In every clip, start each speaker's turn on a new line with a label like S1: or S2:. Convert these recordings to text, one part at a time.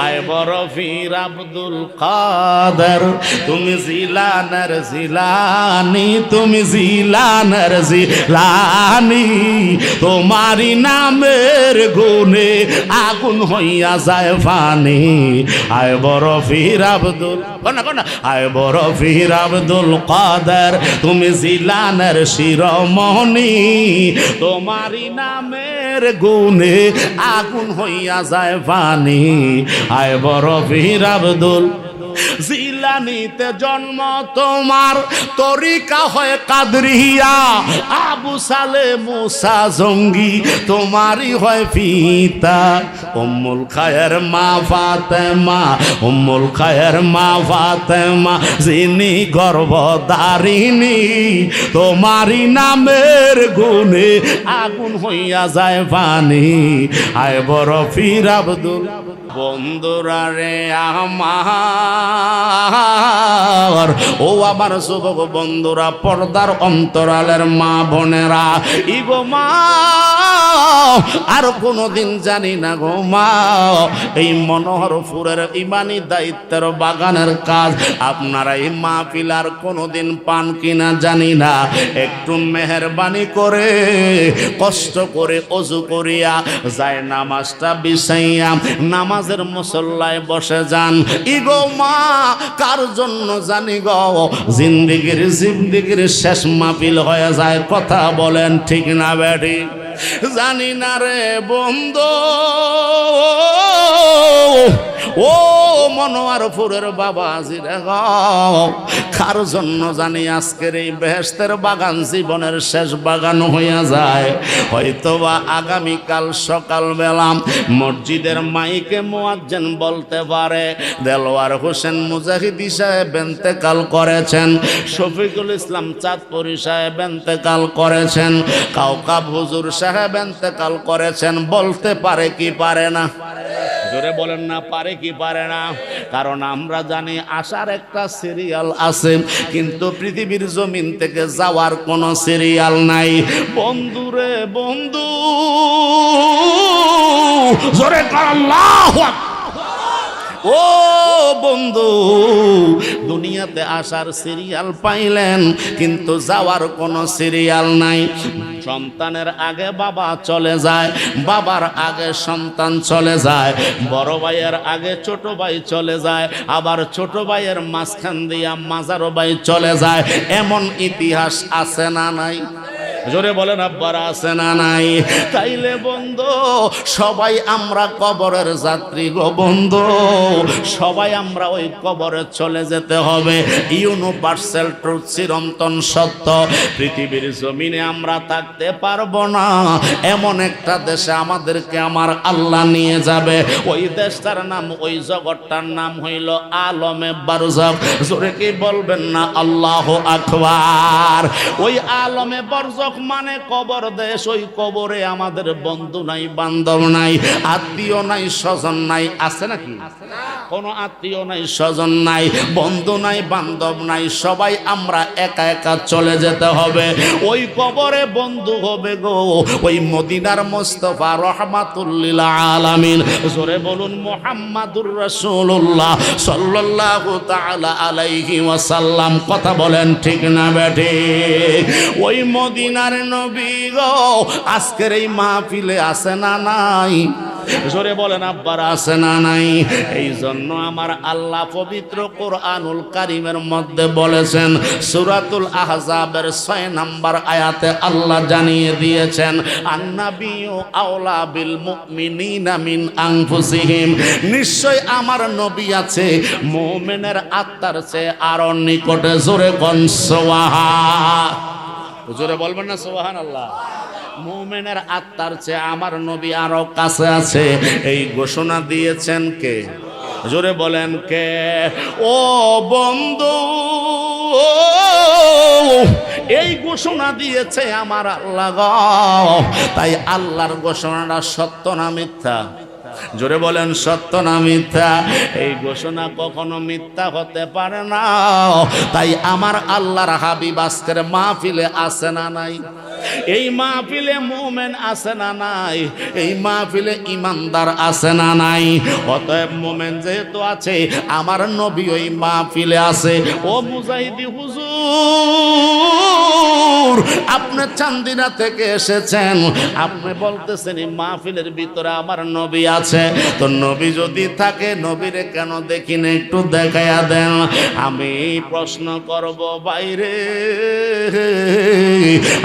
S1: আয় বড় পীর আব্দুল কাদের তুমি জিলানের জিলানি তুমি জিলানের জিলানি তোমারি নামের গুণে আগুন হইয়া যায় পানি আয় বড় পীর আব্দুল কোনা আয় বড় পীর আব্দুল কাদের তুমি জিলানের শিরোমণি তোমারি নামের গুণে আগুন হইয়া যায় পানি আয় বড় পীর আব্দুল জিলানিতে জন্ম তোমার তরিকা হয় কাদরিয়া আবু সালে মুসা জঙ্গি তোমারই হয় পিতা উম্মুল খায়ের মা ফাতেমা উম্মুল খায়ের মা ফাতেমা যিনি গর্ভধারিণী তোমারই নামের গুণে আগুন হইয়া যায় পানি আয় বড় পীর আব্দুল বন্ধুরা রে আমার ও আমার যুবক বন্ধুরা পর্দার অন্তরালের মা বোনেরা ইগো মা আর কোনোদিন জানি না গো মা এই মনোহরপুরের ইমানি দায়িত্বের বাগানের কাজ আপনারা এই মাহফিল কোনোদিন পান কিনা জানি না একটু মেহেরবানি করে কষ্ট করে ওযু করিয়া যায় নামাজটা বিছাইয়া নামাজের মুসল্লায় বসে যান ইগো মা কার জন্য জানি গো জিন্দিগির শেষ মাহফিল হয়ে যায় কথা বলেন ঠিক না বেটি জানি না রে বন্ধু ও মনোয়ারপুরের বাবা জিরে কার জন্য জানি আজকের এই বেহেশতের বাগান জীবনের শেষ বাগান হইয়া যায় হয়তোবা আগামীকাল সকালবেলা মসজিদের মাইকে মুয়াজ্জিন বলতে পারে দেলোয়ার হোসেন মুজাহিদি সাহেব ইন্তেকাল করেছেন শফিকুল ইসলাম চাঁদপুরি সাহেব ইন্তেকাল করেছেন কাউকাব হুজুর সাহেব ইন্তেকাল করেছেন বলতে পারে কি পারে না জোরে বলেন না পারে কি পারে না কারণ আমরা জানি আসার একটা সিরিয়াল আছে কিন্তু পৃথিবীর জমিন থেকে যাওয়ার কোনো সিরিয়াল নাই বন্ধুরে বন্ধু জোরে কর আল্লাহু আকবার ও বন্ধু দুনিয়াতে আসার সিরিয়াল পাইলেন কিন্তু যাওয়ার কোনো সিরিয়াল নাই সন্তানের আগে বাবা চলে যায় বাবার আগে সন্তান চলে যায় বড় ভাইয়ের আগে ছোট ভাই চলে যায় আবার ছোট ভাইয়ের মাঝখান দিয়া মাঝারো ভাই চলে যায় এমন ইতিহাস আছে না নাই জোরে বলেন আব্বারা আছে না নাই তাইলে বন্ধু সবাই আমরা কবরের যাত্রী গো বন্ধু সবাই আমরা ওই কবরে চলে যেতে হবে ইউনিভার্সাল ট্রুথ চিরন্তন সত্য পৃথিবীর জমিনে আমরা থাকতে পারবো না এমন একটা দেশে আমাদেরকে আমার আল্লাহ নিয়ে যাবে ওই দেশটার নাম ওই জগৎটার নাম হইল আলমে বারজাখ জোরে কি বলবেন না আল্লাহু আকবার ওই আলমে বারজাখ মানে কবর দেশ ওই কবরে আমাদের বন্ধু নাই বান্ধব নাই আত্মীয় নাই স্বজন নাই আছে নাকি কোনো আত্মীয় নাই স্বজন নাই বন্ধু নাই বান্ধব নাই সবাই আমরা একা একা চলে যেতে হবে ওই কবরে বন্ধু হবে গো ওই মদিনার মুস্তাফা রাহমাতুল লিল আলামিন জোরে বলুন মুহাম্মাদুর রাসূলুল্লাহ সাল্লাল্লাহু তাআলা আলাইহি ওয়াসাল্লাম কথা বলেন ঠিক না বেঠে ওই মদিনার নবী গো আজকের এই মাহফিলে আছে না নাই জোরে বলেন আব্বার আছে না নাই এই জন্য আমার আল্লাহ পবিত্র কোরআনুল কারীমের মধ্যে বলেছেন সূরাতুল আহজাবের 6 নম্বর আয়াতে আল্লাহ জানিয়ে দিয়েছেন আন্নাবিয়্যু আওলা বিল মুমিনিনা মিন আনফুসিহিম নিশ্চয় আমার নবী আছে মুমিনের আত্মার চেয়ে আরো নিকটে জোরে কোন সুবহান জোরে বলবেন না সুবহানাল্লাহ মুমিনের আত্মার চেয়ে আমার নবী আরো কাছে আছে এই ঘোষণা দিয়েছেন কে জোরে বলেন কে ও বন্ধু এই ঘোষণা দিয়েছে আমার আল্লাহ তাই আল্লাহর ঘোষণাটা সত্য না মিথ্যা জোরে বলেন সত্য না মিথ্যা এই ঘোষণা কখনো মিথ্যা হতে পারে না তাই আমার আল্লাহর হাবিব আজকের মাহফিলে আছে না নাই এই মাহফিলে মুমিন আছে না নাই? এই মাহফিলে ইমানদার আছে না নাই? অতএব মুমিন যেহেতু আছে, আমার নবী ওই মাহফিলে আছে। ও মুজাহিদি হুজুর, আপনি চান্দিনা থেকে এসেছেন, আপনি বলতেছেন এই মাহফিলের ভিতরে আমার নবী আছে। তো নবী যদি থাকে, নবীরে কেন দেখি না? একটু দেখাইয়া দেন। আমি প্রশ্ন করব, বাইরে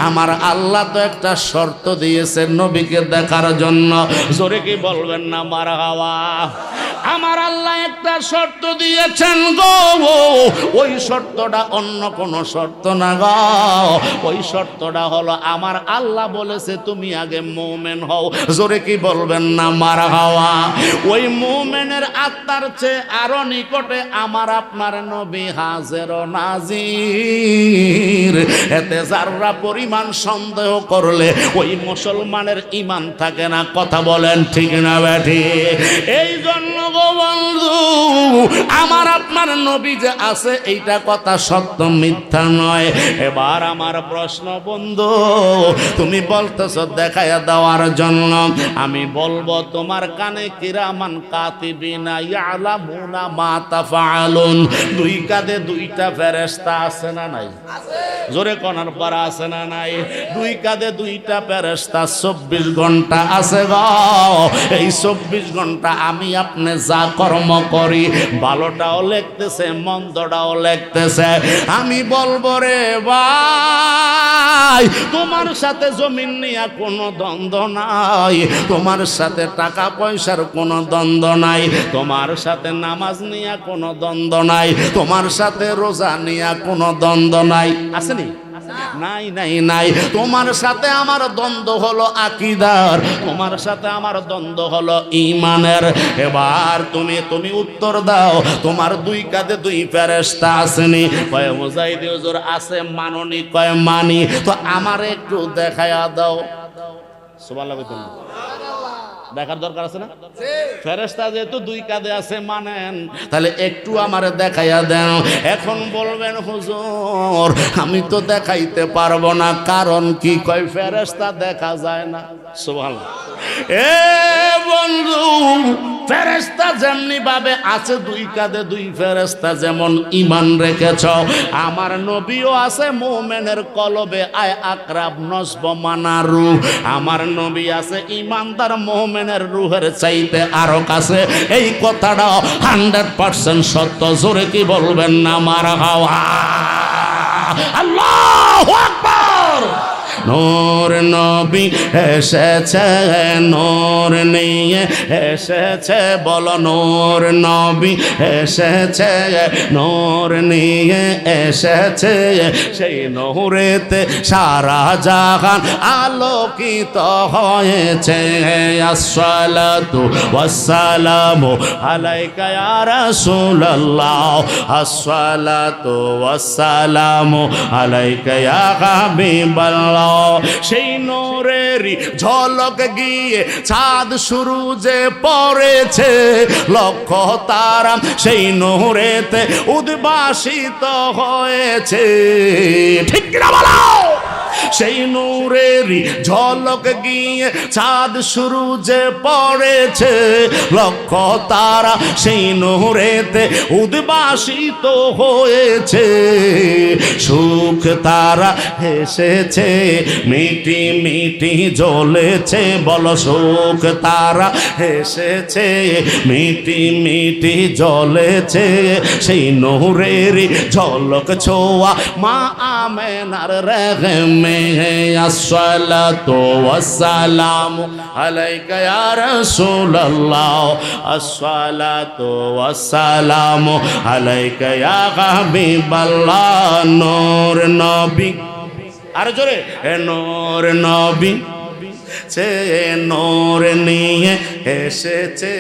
S1: আমার আল্লাহ তো একটা শর্ত দিয়েছেন নবীকে দেখার জন্য। জোরে কি বলবেন না মারহাবা? আমার আল্লাহ একটা শর্ত দিয়েছেন গো, ওই শর্তটা অন্য কোন শর্ত না গো। ওই শর্তটা হলো আমার আল্লাহ বলেছে তুমি আগে মুমিন হও। জোরে কি বলবেন না মারহাবা? ওই মুমিনের আত্মার চেয়ে আরো নিকটে আমার আপনার নবী হাজির ও নাজির। এতে যারা পরিমাণ সন্দেহ করলে ওই মুসলমানের ঈমান থাকে না। কথা বলেন ঠিক না বেঠি? এই জন্য গো বন্ধু, আমার আপনার নবী যে আছে এইটা কথা সত্য, মিথ্যা নয়। এবার আমার প্রশ্ন বন্ধু, তুমি বলতেছ দেখায়া দেওয়ার জন্য, আমি বলবো তোমার কানে কিরামান কাতিবিনা ইয়ালামুনা মা তাফআলুন, দুই কাঁধে দুইটা ফেরেশতা আছে না নাই? জোরে কোনার পারা আছে না নাই? দুই কাঁধে দুইটা ফেরেশতা 24 ঘন্টা আছে গো। এই 24 ঘন্টা আমি আপনি যা কর্ম করি, ভালোটাও লিখতেছে, মন্দটাও লিখতেছে। আমি বলবো রে ভাই, তোমার সাথে জমিন নিয়ে কোনো দ্বন্দ্ব নাই, তোমার সাথে টাকা পয়সার কোনো দ্বন্দ্ব নাই, তোমার সাথে নামাজ নিয়ে কোনো দ্বন্দ্ব নাই, তোমার সাথে রোজা নিয়ে কোনো দ্বন্দ্ব নাই। আসেনি? নাই নাই নাই। তোমার সাথে আমার দ্বন্দ্ব হলো আকীদার, তোমার সাথে আমার দ্বন্দ্ব হলো ঈমানের। এবার তুমি উত্তর দাও, তোমার দুই কাঁধে দুই ফেরেশতা আসেনি? কয় মুজাহিদি হুজুর আছে। মাননি? কয় মানি। তো আমার একটু দেখায়া দাও। সুবহানাল্লাহ বলতেন, দেখার দরকার আছে না? ফেরেশতা যেহেতু দুই কাঁধে আছে মানেন, তাহলে একটু আমারে দেখাইয়া দেন। এখন বলবেন হুজুর আমি তো দেখাইতে পারবো না, কারণ কি? কয় ফেরেশতা দেখা যায় না। সুবহানাল্লাহ। এ বন্ধু, ফেরেশতা যেমনি ভাবে আছে দুই কাঁধে দুই ফেরেশতা, যেমন ঈমান রেখেছ, আমার নবীও আছে মুমিনের কলবে আয় আকরাব নসব মানারু। আমার নবী আছে ঈমানদার মুমিনের রূহের চাইতে আরো কাছে। এই কথাটা 100% সত্য। জোরে কি বলবেন না মারহাবা? আল্লাহু আকবার। নূর নবী এসেছে, নূর নিয়ে এসেছে, বলো নূর নবী এসেছে, নূর নিয়ে এসেছে। সেই নূরেতে সারা জাহান আলোকিত হয়েছে। আসসালাতু ওয়াসসালামু আলাইকা ইয়া রাসূলুল্লাহ, আসসালাতু ওয়াসসালামু আলাইকা ইয়া হাবিবাল্লাহ। সেই নূরেরই ঝলক গিয়ে চাঁদ সুরুজে পড়েছে, লক্ষ তারা সেই নূরেতে উদ্ভাসিত হয়েছে। ঠিক না বলো? সেই নূরেরই ঝলক গিয়ে চাঁদ সুরুজে পড়েছে, লক্ষ তারা সেই নূরেতে উদ্ভাসিত হয়েছে। সুখ তারা হেসেছে, মিটি মিটি জ্বলেছে, বলো সুখ তারা হেসেছে, মিটি মিটি জ্বলেছে। সেই নূরেরই ঝলক ছোঁয়া মা আমেনার রেহমে। আসসালাতু ওয়াসসালামু আলাইকা ইয়া রাসূলুল্লাহ, আসসালাতু ওয়াসসালামু আলাইকা ইয়া হাবিবাল্লাহ। নূর নবী, আর জোরে, নূর নবী সে নূর নিয়ে এসেছে,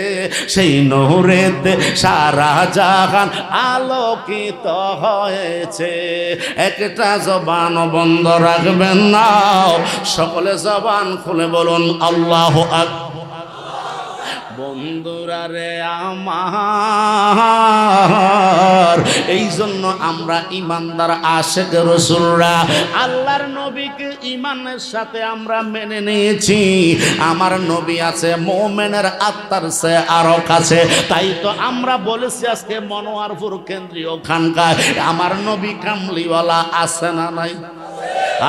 S1: সেই নূরেতে সারা জাহান আলোকিত হয়েছে। একটা জবান বন্ধ রাখবেন না, সকলে জবান খুলে বলুন আল্লাহু আকবার। বন্ধুরা রে আমার, এই জন্য আমরা ইমানদার আশেক রাসূলরা আল্লাহর নবীকে ঈমান ইমানের সাথে আমরা মেনে নিয়েছি আমার নবী আছে মুমিনের আত্মার চেয়ে আরো কাছে, তাই তো আমরা বলেছি আজকে মনোয়ারপুর কেন্দ্রীয় খানকায় আমার নবী কামলিওয়ালা আছে না নাই?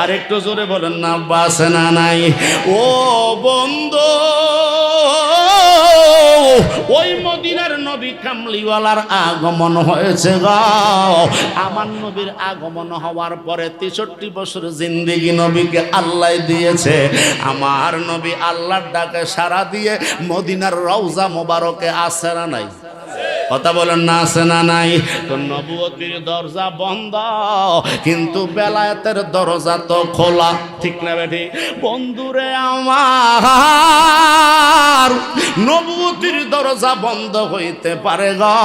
S1: আর একটু জোরে বলেন না, আছে না নাই? ও বন্ধু, ওই মদিনার নবী কামলিওয়ালার আগমন হয়েছে গো। আমার নবীর আগমন হওয়ার পরে 63 বছর জিন্দেগি নবীকে আল্লাহ দিয়েছে। আমার নবী আল্লাহর ডাকে সাড়া দিয়ে মদিনার রওজা মোবারকে আছে না নাই? কথা বলেন না, আছে না নাই? তো নবুয়তির দরজা বন্ধ, কিন্তু বেলায়েতের দরজা তো খোলা, ঠিক না বেঠি? বন্ধুরে আমার, নবুয়তির দরজা বন্ধ হইতে পারে গো,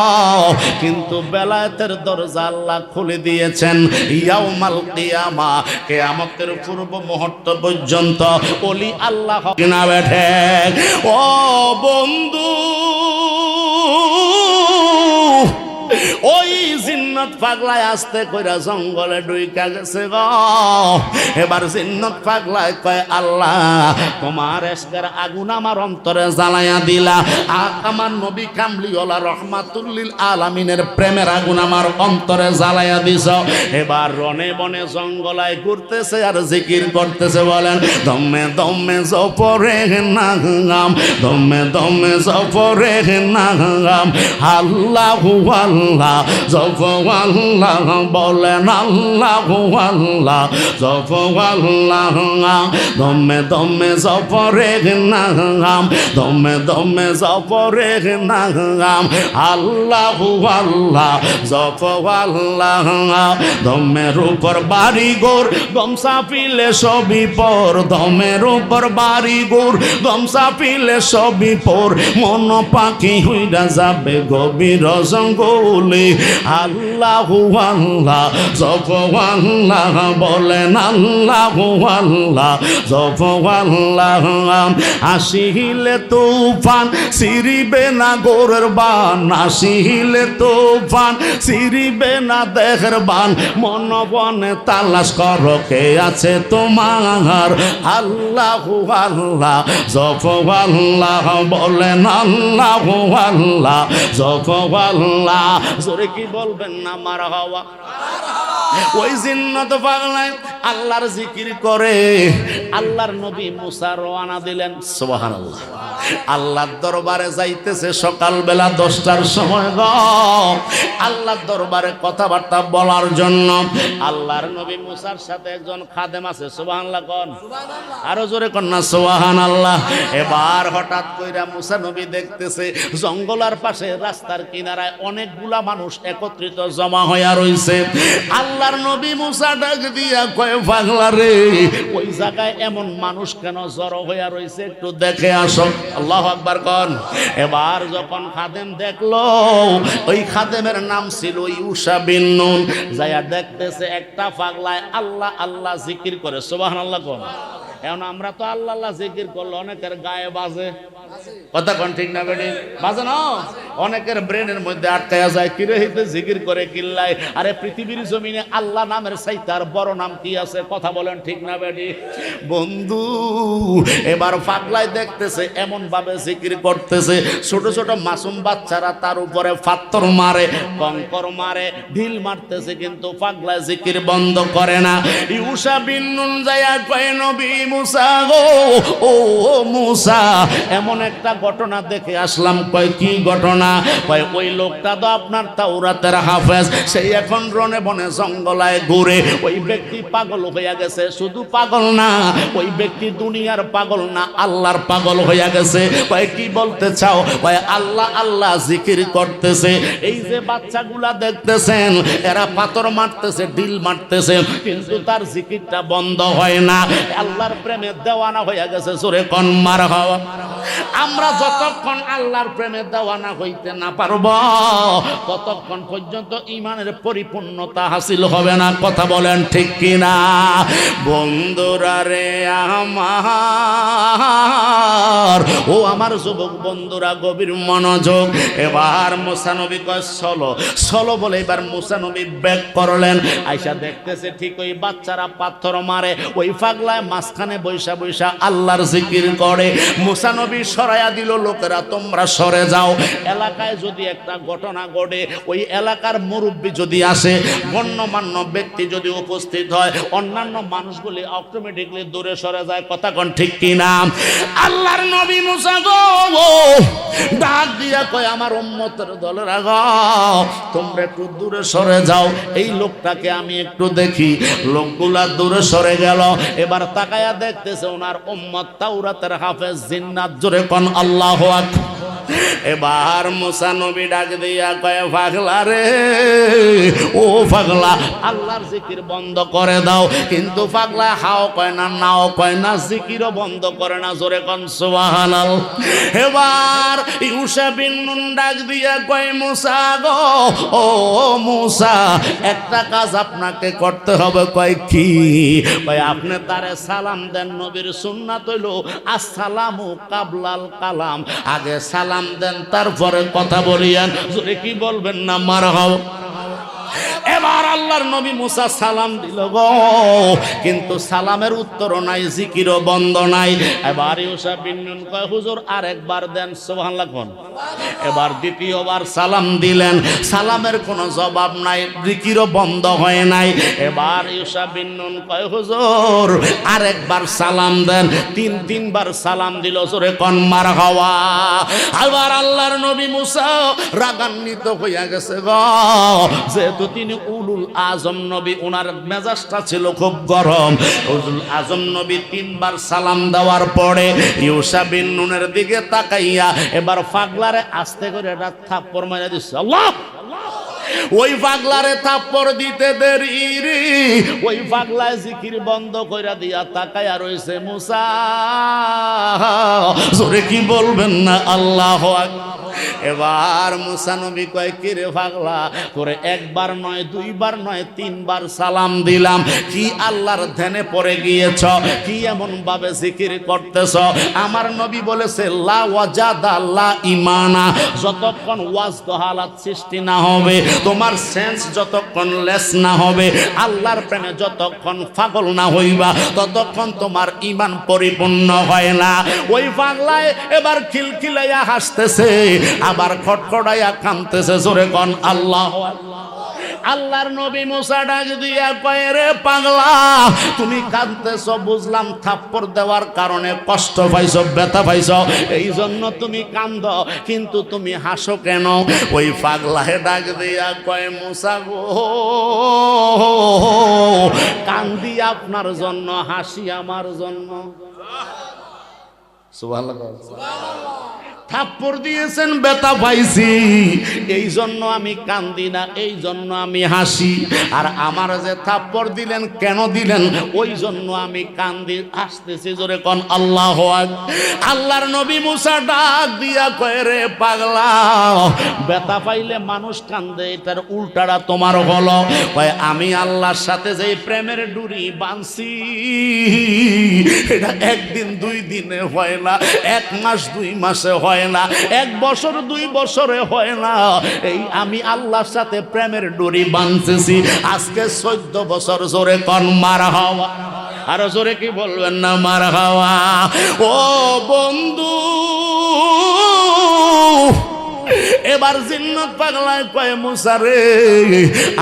S1: কিন্তু বেলায়েতের দরজা আল্লাহ খুলে দিয়েছেন। ইয়াউমাল কিয়ামা, কিয়ামতের পূর্ব মুহূর্ত পর্যন্ত ওলি আল্লাহ কিনা বেঠে? ও বন্ধু, ওই জিন্নত পাগলায় আস্তে কইরা জঙ্গলে ঢুইকা গেছে গো। এবার জিন্নত পাগলায় কয় আল্লাহ তোমার এসকের আগুন আমার অন্তরে জ্বালাইয়া দিলা, আমার নবী কামলিওয়ালা রহমাতুল লিল আলামিনের প্রেমের আগুন আমার অন্তরে জ্বালাইয়া দিছ। এবার রনে বনে জঙ্গলায় ঘুরতেছে আর জিকির করতেছে, বলেন দমে দমে জপরে নাম, দমে দমে জপরে নাম, আল্লাহু আল্লাহ জপ আল্লাহ, বলেন আল্লাহু আল্লাহ জপ আল্লাহ, দমে দমে জপরে নাম, দমে দমে জপরে নাম, আল্লাহু আল্লাহ জপ আল্লাহ। দমের উপর বাড়ি গোর গমসা পিলে সবই পর, দমের উপর বাড়ি গোর গমসা পিলে সবই পর, মন পাখি হইরা যাবে গভীর জঙ্গলে, আল্লাহু আল্লাহ জপ আল্লাহ, বলেন আল্লাহু আল্লাহ জপ আল্লাহ। আসিলে তুফান সিরিবে না গোরের বান, আসিলে তুফান সিরিবে না দেহের বান, মন বনে তালাশ কর কে আছে তোমার, আল্লাহু আল্লাহ জপ আল্লাহ, বলেন আল্লাহু আল্লাহ জপ আল্লাহ। জোরে কি বলবেন না মারহাবা? ওই জিন্নত পাগলায় আল্লাহর জিকির করে আল্লাহর নবী মুসা রওনা দিলেন। সুবহানাল্লাহ। আল্লাহর দরবারে যাইতেছে সকালবেলা 10টার সময় গো, আল্লাহর দরবারে কথাবার্তা বলার জন্য। আল্লাহর নবী মুসার সাথে একজন খাদেম আছে, সুবহানাল্লাহ কোন, আরো জোরে কোন না সুবহানাল্লাহ। এবার হঠাৎ কইরা মুসা নবী দেখতেছে জঙ্গলার পাশে রাস্তার কিনারায় অনেকগুলা মানুষ একত্রিত জমা হইয়া রইছে। আল্লাহর নবী মুসা ডাক দিয়া কয় পাগলা রে, ওই জায়গায় এমন মানুষ কেন জড়ো হইয়া রইছে, একটু দেখে আসো। আল্লাহু আকবার কোন। এবার যখন খাদেম দেখলো, ওই খাদেমের নাম ছিল ইউশা বিন নুন, যাইয়া দেখতেছে একটা পাগলায় আল্লাহ আল্লাহ জিকির করে। সুবহানাল্লাহ কোন। এখন আমরা তো আল্লাহ আল্লাহ জিকির করলে অনেকের গায়ে বাজে, কথা কোন ঠিক না বেটি? বাজে না? অনেকের ব্রেনের মধ্যে আটকায়া যায়, কিরে হইতে জিকির করে কিল্লাই। আরে পৃথিবীর জমিনে আল্লাহ নামের চাইতে আর বড় নাম কি আছে? কথা বলেন ঠিক না বেটি? বন্ধু, এবার পাগলায় দেখতেছে এমন ভাবে জিকির করতেছে, ছোট ছোট মাসুম বাচ্চারা তার উপরে পাথর মারে, কঙ্কর মারে, ঢিল মারতেছে, কিন্তু পাগলায় জিকির বন্ধ করে না। ইউশা বিন নুন যায়া কয় নবী মুসা গো, ও মুসা এমন একটা ঘটনা দেখে আসলাম। কয় কি ঘটনা? কয় ওই লোকটা তো আপনার তাওরাতের হাফেজ, সেই এখন রনে বনে জঙ্গলায় ঘুরে। ওই ব্যক্তি পাগল হইয়া গেছে, শুধু পাগল না, ওই ব্যক্তি দুনিয়ার পাগল না, আল্লাহর পাগল হইয়া গেছে। কয় কি বলতে চাও? কয় আল্লাহ আল্লাহ জিকির করতেছে। এই যে বাচ্চাগুলা দেখতেছেন, এরা পাথর মারতেছে, ঢিল মারতেছে, কিন্তু তার জিকিরটা বন্ধ হয় না। আল্লাহর প্রেমে দেওয়ানা হয়ে গেছে। জোরে কোন মারহাবা। আমরা যতক্ষণ আল্লাহর প্রেমে দেওয়ানা হইতে না পারব ততক্ষণ পর্যন্ত ঈমানের পরিপূর্ণতা হাসিল হবে না। কথা বলেন ঠিক কিনা? বন্ধুরা রে আমার, ও আমার যুবক বন্ধুরা, গভীর মনোযোগ। এবার মুসা নবী কয় চলো চলো বলে এবার মুসা নবী ব্যাক করলেন। আইসা দেখতেছে ঠিক ওই বাচ্চারা পাথর মারে, ওই পাগলায় মাঝখানে বৈশা বৈশা আল্লাহর জিকির করে। মুসা নবী সরাইয়া দিল, লোকেরা তোমরা সরে যাও। এলাকায় যদি একটা ঘটনা ঘটে, ওই এলাকার মুরব্বী যদি আসে, গণ্যমান্য ব্যক্তি যদি উপস্থিত হয়, অন্যান্য মানুষগুলি অটোমেটিকলি দূরে সরে যায়। কথা কোন ঠিক কিনা? আল্লাহর নবী মুসা গো ডাক দিয়া কয় আমার উম্মতের দলেরা গো, তোমরা একটু দূরে সরে যাও, এই লোকটাকে আমি একটু দেখি। লোকগুলা দূরে সরে গেল। এবার তাকায়া দেখতেছে ওনার উম্মত তাওরাতের হাফেজ জিন্নাত। জোরে কোন আল্লাহু আকবার। এবার মুসা নবী ডাক দিয়া কয় পাগলা রে, ও পাগলা, আল্লাহর জিকির বন্ধ করে দাও। কিন্তু পাগলা হাও কয় না, নাও কয় না, জিকিরও বন্ধ করে না। জোরে কোন সুবহানাল্লাহ। এবার ইউসা বিন নুন ডাক দিয়া কয় মুসা গো, ও মুসা, একটা কাজ আপনাকে করতে হবে। কয় কি? কয় আপনি তারে সালাম দেন। নবীর সুন্নাত হইল আসসালামু কাবলাল কালাম, আগে সালাম দেন তারপরে কথা বলিয়েন। জোরে কি বলবেন না মারহাবা। এবার আল্লাহর নবী মুসা সালাম দিল গো, কিন্তু সালামের উত্তরও নাই, জিকিরও বন্ধ নাই। এবার ইউসা বিন নুন কয় হুজুর আরেকবার দেন। সুবহানাল্লাহ কোন। এবার দ্বিতীয়বার সালাম দিলেন, সালামের কোনো জবাব নাই, জিকিরও বন্ধ হয় নাই। এবার ইউসা বিন নুন কয় হুজুর আরেকবার সালাম দেন। তিনবার সালাম দিল। জোরে কোন মারহাবা। আবার আল্লাহর নবী মুসা রাগান্বিত হইয়া গেছে গো, যেহেতু তিনি উলুল আজম নবী, ওনার মেজাজটা ছিল খুব গরম। উলুল আজম নবী তিনবার সালাম দেওয়ার পরে ইউসা বিন নুনের দিকে তাকাইয়া এবার পাগলারে আস্তে করে একটা থাপ্পড় মাইরা দিচ্ছে। আল্লাহ! ওই পাগলারে থাপ্পড় দিতে দেরি রে, ওই পাগলায় জিকির বন্ধ কইরা দিয়া তাকায়া রইছে। মুসা, জোরে কি বলবেন না আল্লাহু আকবার। এবার মুসা নবী কয় কি রে পাগলা, তোরে একবার নয়, দুইবার নয়, তিনবার সালাম দিলাম, কি আল্লাহর ধ্যানে পড়ে গিয়েছ? কি এমন ভাবে জিকির করতেছ? আমার নবী বলেছে লা ওয়াজাদা লা ঈমানা, যতক্ষণ ওয়াজ হালাত সৃষ্টি না হবে, তোমার সেন্স যতক্ষণ লেস না হবে, আল্লাহর প্রেমে যতক্ষণ পাগল না হইবা, ততক্ষণ তোমার ঈমান পরিপূর্ণ হয় না। ওই পাগলায় এবার খিলখিলাইয়া হাসতেছে, আবার খটখটাইয়া কাঁদতেছে। জোরে কোন আল্লাহু আকবার। আল্লাহর নবী মুসা ডাক দিয়া কয় রে পাগলা, তুমি কাঁদতেছো বুঝলাম, থাপ্পড় দেওয়ার কারণে কষ্ট পাইছো, ব্যথা পাইছো, এই জন্য তুমি কান্দো, কিন্তু তুমি হাসো কেন? ওই পাগলায় ডাক দিয়া কয় মুসা গো, কান্দি আপনার জন্য, হাসি আমার জন্য। সুবহানাল্লাহ। থাপ্পড় দিয়েছেন, ব্যথা পাইছি, এই জন্য আমি কান্দি না, এই জন্য আমি হাসি। আর আমার যে থাপ্পড় দিলেন, কেন দিলেন? ওই জন্য আমি কান্দি, হাসতেছি। জোরে কোন আল্লাহু আকবার। আল্লাহর নবী মুসা ডাক দিয়া কয় রে পাগলা, ব্যথা পাইলে মানুষ কান্দে, এটার উল্টাটা তোমার হলো। কয় আমি আল্লাহর সাথে যে প্রেমের ডুরি বাঁধছি, এটা একদিন দুই দিনে হয় না, এক মাস দুই মাসে হয় না, এক বছর দুই বছরে হয় না। এই আমি আল্লাহর সাথে প্রেমের ডুরি বাঁধতেছি আজকে 14 বছর। জোরে কোন মারহাবা। আরো জোরে কি বলবেন না মারহাবা। ও বন্ধু, এবার জিন্নাত পাগলায় কয় মুসা রে,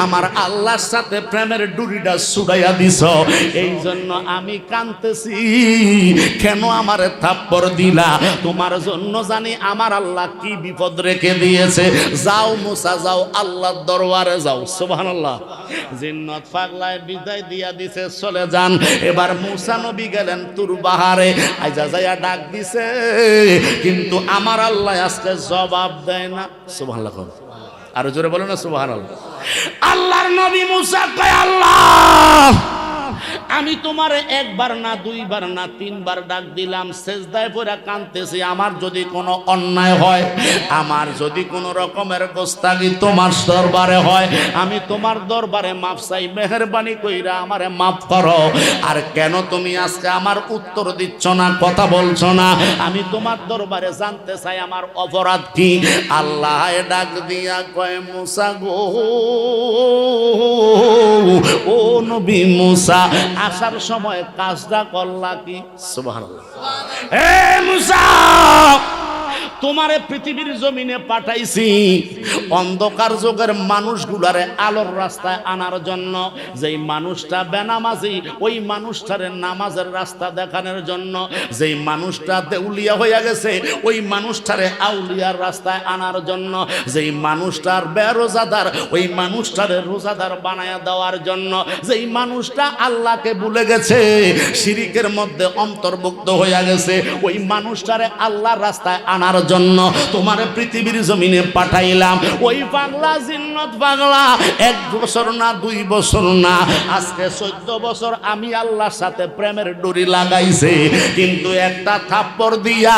S1: আমার আল্লাহর সাথে প্রেমের ডুরিটা ছুড়াইয়া দিছ, এই জন্য আমি কাঁদতেছি। কেন আমারে থাপ্পড় দিলা? তোমার জন্য জানি আমার আল্লাহ কি বিপদ রেখে দিয়েছে। যাও মুসা যাও, আল্লাহর দরবারে যাও। সুবহানাল্লাহ। জিন্নাত পাগলায় বিদায় দিয়া দিছে, চলে যান। এবার মুসা নবী গেলেন তুর বাহারে, আইজা যাইয়া ডাক দিছে, কিন্তু আমার আল্লাহ আজকে জবাব দেয় না। সুবহানাল্লাহ। আরো জোরে বলো না সুবহানাল্লাহ। আল্লাহর নবী মুসা কয় আল্লাহ আমি তোমারে একবার না দুইবার না তিনবার ডাক দিলাম, সেজদায় পড়ে কাঁদতেছি। আমার যদি কোনো অন্যায় হয়, আমার যদি কোনো রকমের গোস্তাগি তোমার দরবারে হয়, আমি তোমার দরবারে মাফ চাই, মেহেরবানি কইরা আমারে মাফ করো। আর কেন তুমি আজকে আমার উত্তর দিচ্ছ না, কথা বলছো না? আমি তোমার দরবারে জানতে চাই আমার অপরাধ কি। আল্লাহ ডাক দিয়া কয়, মুসা গো, ও নবী মুসা, আসার সময় কাজটা করলা কি? সুবহানাল্লাহ। এ মুসা, তোমারে পৃথিবীর জমিনে পাঠাইছি অন্ধকার যুগের মানুষগুলারে আলোর রাস্তায় আনার জন্য। যেই মানুষটা বেনামাজি, ওই মানুষটারে নামাজের রাস্তা দেখানোর জন্য। যেই মানুষটা দেউলিয়া হইয়া গেছে, ওই মানুষটারে আউলিয়ার রাস্তায় আনার জন্য। যেই মানুষটার বেরোজাদার, ওই মানুষটারে রোজাদার বানায়া দেওয়ার জন্য। যেই মানুষটা আল্লাহকে ভুলে গেছে, শিরিকের মধ্যে অন্তর্ভুক্ত হইয়া গেছে, ওই মানুষটারে আল্লাহর রাস্তায় আনার জন্য তোমার পৃথিবীর জমিনে পাঠাইলাম। ওই পাগলা জিন্নত পাগলা 1 বছর না 2 বছর না, আজকে 14 বছর আমি আল্লাহর সাথে প্রেমের ডোরি লাগাইছে, কিন্তু একটা থাপ্পড় দিয়া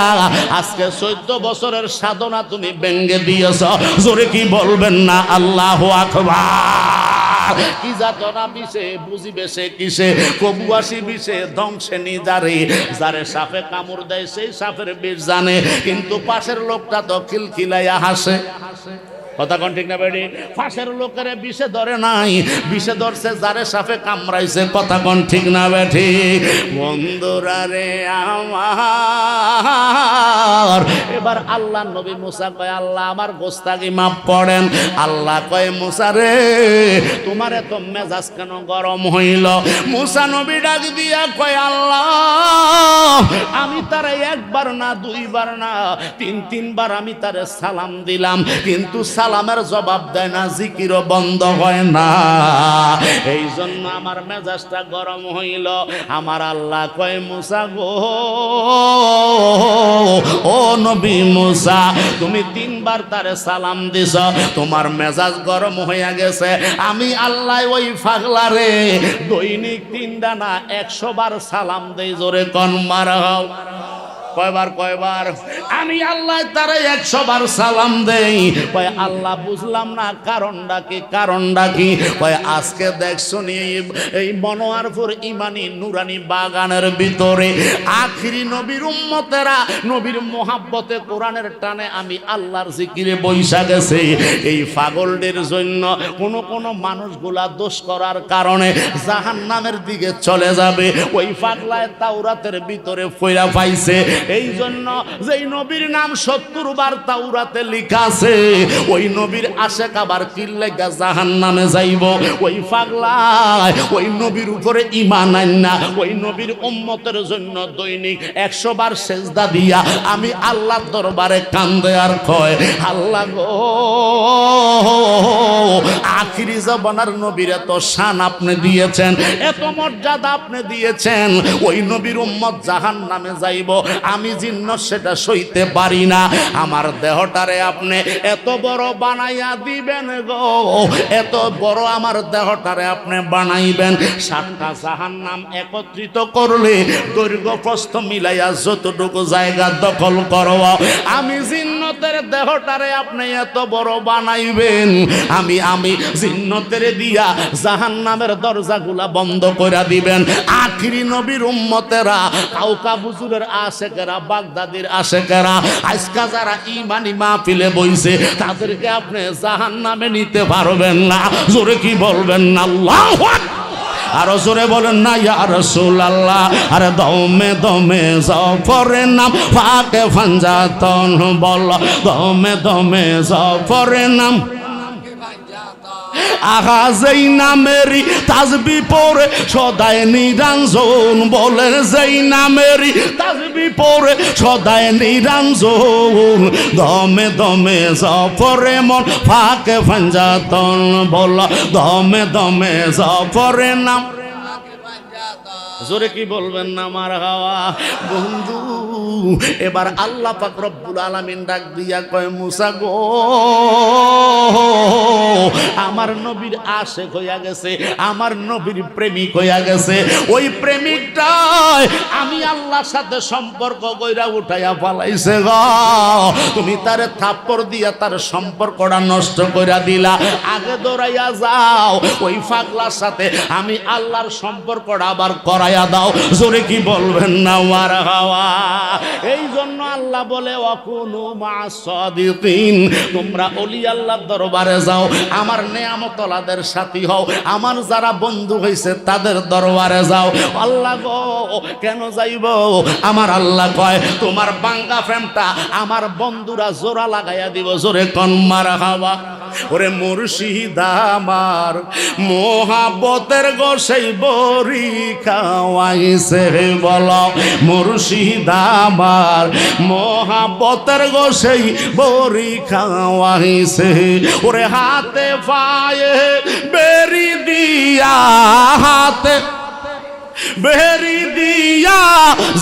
S1: আজকে 14 বছরের সাধনা তুমি ভেঙে দিয়েছ। জোরে কি বলবেন না আল্লাহু আকবার? কি যাতনা বিষে বুঝিবে সে কিসে, কবুয়াসি বিষে ধ্বংসে নিজারে। যারে সাপে কামড় দেয় সেই সাপের বিষ জানে, কিন্তু পাশের লোকটা তো খিলখিলাইয়া হাসে। কথা কোন ঠিক না বেডি? পাশের লোকের বিষে ধরে নাই, বিষে ধরছে যারে সাপে কামড়াইছে। কথা কোন ঠিক না বেঠি? বন্ধুরা রে আমার, এবার আল্লাহ নবী মুসা কয়, আল্লাহ আমার গোস্তাগি মাফ করেন। আল্লাহ কয়, মুসা রে, তোমার এত মেজাজ কেন গরম হইল? মুসা নবী ডাক দিয়া কয়, আল্লাহ আমি তারে একবার না দুইবার না 3-3বার আমি তারে সালাম দিলাম, কিন্তু সালামের জবাব দেয় না, জিকিরও বন্ধ হয় না। এই জন্য আমার মেজাজটা গরম হইল। আমার আল্লাহ কয়, মুসা গো, ও নবী মুসা, তুমি 3বার তারে সালাম দিছ, তোমার মেজাজ গরম হইয়া গেছে। আমি আল্লাহ ওই পাগলারে দৈনিক 3টা না 100 বার সালাম দেই। জোরে কোন মারহাও? কয়বার? আমি আল্লাহ তারে 100 বার সালাম দেই। কয় আল্লাহ বুঝলাম না কারণটা কি, কারণটা কি? কয় আজকে দেখছো নি এই মনোয়ারপুর ইমানি নুরানি বাগানের ভিতরে আখিরি নবীর উম্মতেরা নবীর মোহাব্বতে কোরআনের টানে আমি আল্লাহর জিকিরে বইসা গেছে। এই পাগলদের জন্য কোন মানুষগুলা দোষ করার কারণে জাহান্নামের দিকে চলে যাবে। ওই পাগলায় তাওরাতের ভিতরে ফইরা পাইছে। এই জন্য যেই নবীর নাম 70 বার তাওরাতে লেখা আছে, ওই নবীর আশেক আবার কি লাগা জাহান্নামে যাইব। ওই পাগলা ওই নবীর উপরে ঈমান আননা ওই নবীর উম্মতের জন্য দৈনিক 100 বার সেজদা দিয়া আমি আল্লাহর দরবারে কান্দে আর কয়, আল্লাহ গো, আখিরি জামানার নবীর এত শান আপনি দিয়েছেন, এত মর্যাদা আপনি দিয়েছেন, ওই নবীর উম্মত জাহান্নামে যাইব, আমি জিন্ন সেটা সইতে পারি না। আমার দেহটারে আপনি এত বড় বানাইয়া দিবেন গো, এত বড় আমার দেহটারে আপনি বানাইবেন। 7টা জাহান্নাম একত্রিত করলে দৈর্ঘ্য প্রস্থ মিলাইয়া যতটুকু জায়গা দখল করব, আমি জিন্নতের দেহটারে আপনি এত বড় বানাইবেন, আমি জিন্নতের দিয়া জাহান্নামের দরজাগুলা বন্ধ করে দিবেন। আখিরি নবীর উম্মতেরা, কাউকা বুজুরের আশেকেরা, বাগদাদির আশেকেরা, আজকা যারা ইমানি মাহফিলে বইছে, তাদেরকে আপনি জাহান্নামে নিতে পারবেন না। জোরে কি বলবেন না আল্লাহু আকবার? আরো জোরে বলেন না ইয়া রাসূলুল্লাহ। আরে দমে দমে জাফরের নাম ফাকে ফাঞ্জাতন বল, দমে দমে জাফরের নাম আহা যেই নামেরই তাসবি পড়ে সদাই নিরঞ্জন, বলেন যেই নামেরই তাসবি পড়ে সদাই নিরঞ্জন, দমে দমে জাফরে মন ফাকে ফাঞ্জাতন বল, দমে দমে জাফরে নাম। জোরে কি বলবেন না মারহাবা? বন্ধু, এবার আল্লাহ পাক রব্বুল আলামিন ডাক দিয়া কয়, মুসা গো, আমার আমার নবীর আশেক হইয়া গেছে, আমার নবীর প্রেমিক হইয়া গেছে। ওই প্রেমিকটাই আমি আল্লাহর সাথে সম্পর্ক কইরা উঠাইয়া পালাইছে গো। তুমি তারে থাপ্পড় দিয়া তার সম্পর্কটা নষ্ট কইরা দিলা। আগে দৌড়াইয়া যাও ওই পাগলার সাথে আমি আল্লাহর সম্পর্কটা আবার করাইয়া দাও। জোরে কি বলবেন না মারহাবা? এই জন্য আল্লাহ বলে ওয়াকুনু মা'আস সাদিকিন, তোমরা ওলি আল্লাহর দরবারে যাও, আমার নেয়ামতওয়ালাদের সাথী হও, আমার যারা বন্ধু হইছে তাদের দরবারে যাও। আল্লাহ গো কেন যাইব? আমার আল্লাহ কয় তোমার বাঙ্গা ফ্রেমটা আমার বন্ধুরা জোড়া লাগাইয়া দিব। জোরে কোন মারহাবা? ওরে মুর্শিদ আমার মোহাব্বতের গোসাই বড়ি খাওয়াইছে, বলো মুর্শিদ আমার মোহাব্বতের গোসাই বড়ি খাওয়াইছে। ওরে হাতে পায়ে বেরি দিয়া, হাতে বেরি দিয়া